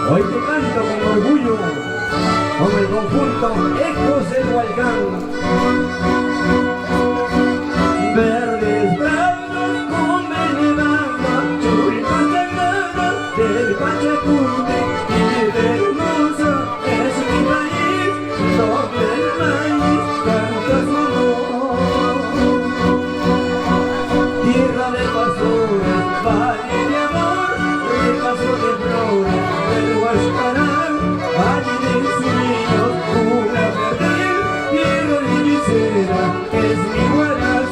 Hoy te canto con orgullo, con el conjunto Ecos del Hualcán. Verdes prados con Benevanga, churritas sagradas del Pachacute, y de hermosa es mi país, doble el maíz, canta su amor. Tierra de pastores, valle de amor, regazo de flores, del Huascarán, valle de sueños, una jardín, tierra de visera, es mi Huaraz.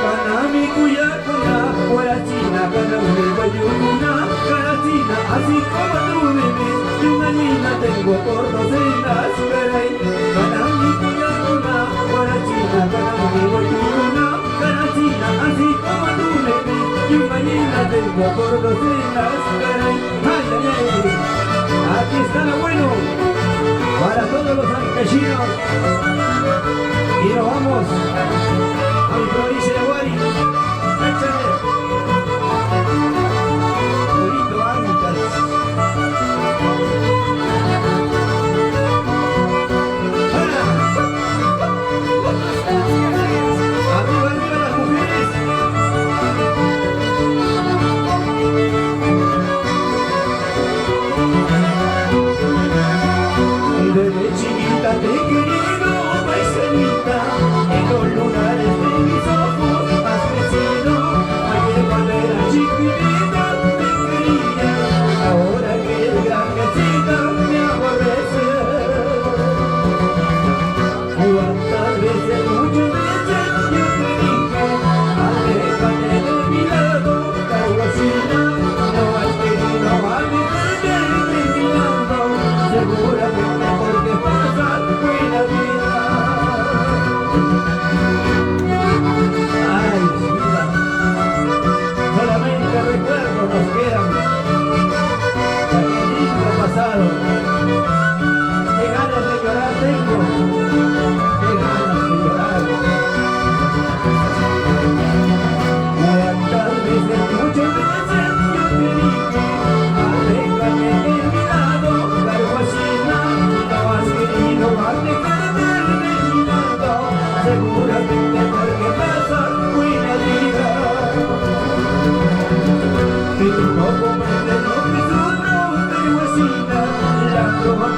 Canami Cuyacuna, Huarachina, Canami Guayucuna, Carachina, así como tú me ves, y una niña tengo por docenas, caray. Canami Cuyacuna, Huarachina, Canami Guayucuna, Carachina, así como tú me ves, y una niña tengo por docenas, caray. Ay, ay, ay, aquí está lo bueno, para todos los campesinos, y nos vamos a mi provincia de Huari. Échale bonito Ancas. Arriba, arriba las mujeres. Desde chiquita te he querido, paisanita, en los lunares de mis ojos has crecido. Ayer cuando era chiquitita te quería, ahora que es grandecita me aborrece. Cuántas veces, muchas veces yo te dije, aléjate de mi lado, caguacina, no has querido alejarte de mi lado, seguramente porque pasas buena vida. Ay, vida, solamente recuerdos nos quedan de aquel lindo pasado. Qué ganas de llorar tengo, qué ganas de llorar. Cuántas veces, muchas veces yo te dije, aléjate de mi lado, carguacina, no has querido alejarte de mi lado, seguramente porque pasas buena vida. Y tú no comprendes lo que sufro, carguacina, la broma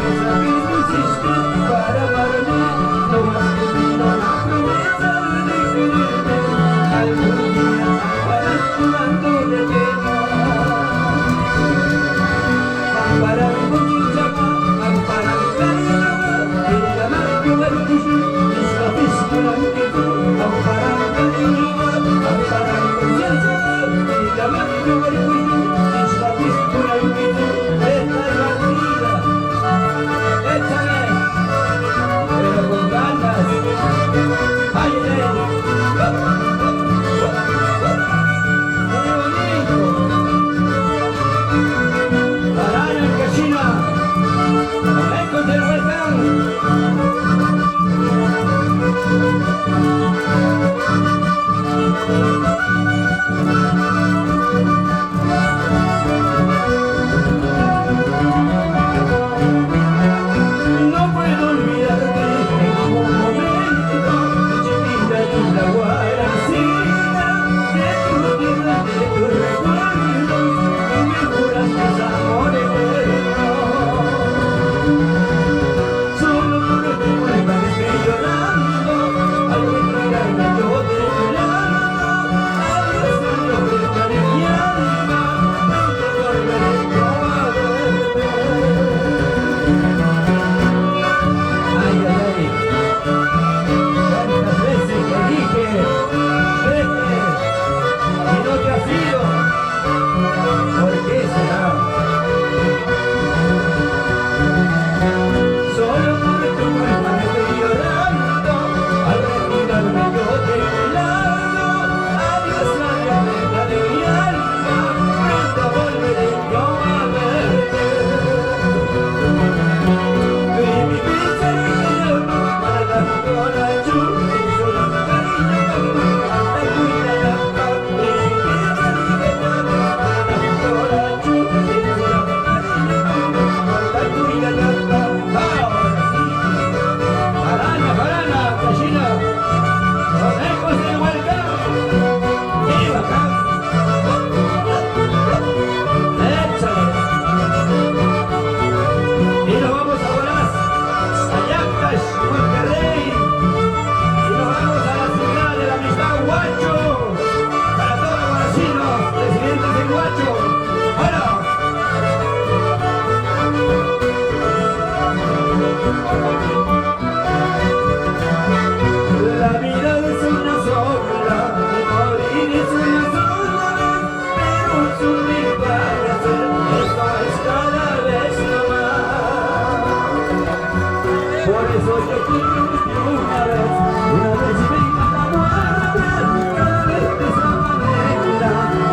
Por eso yo quiero que una vez venga la muerte, cada vez de esa manera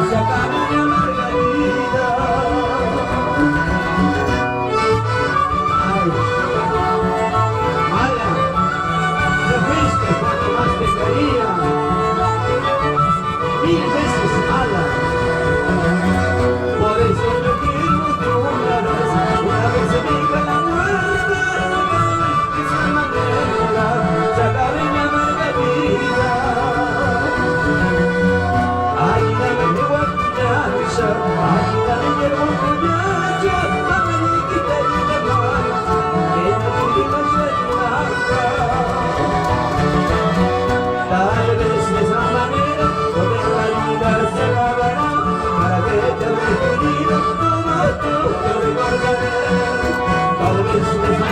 se acabe mi amarga vida. Ay, mala, te fuiste cuando más te quería, 1000 veces mala. Por eso yo quiero que una vez se venga la muerte, de esa manera se acabe mi amarga vida. Ayúdame mi guapuñacha, ayúdame mi guapuñacha, dame mi quita y de mar, que no te digas nada. Tal vez de esa manera toda la vida se acabará, para que te olvides, como tú te recordaré. Tal vez de esa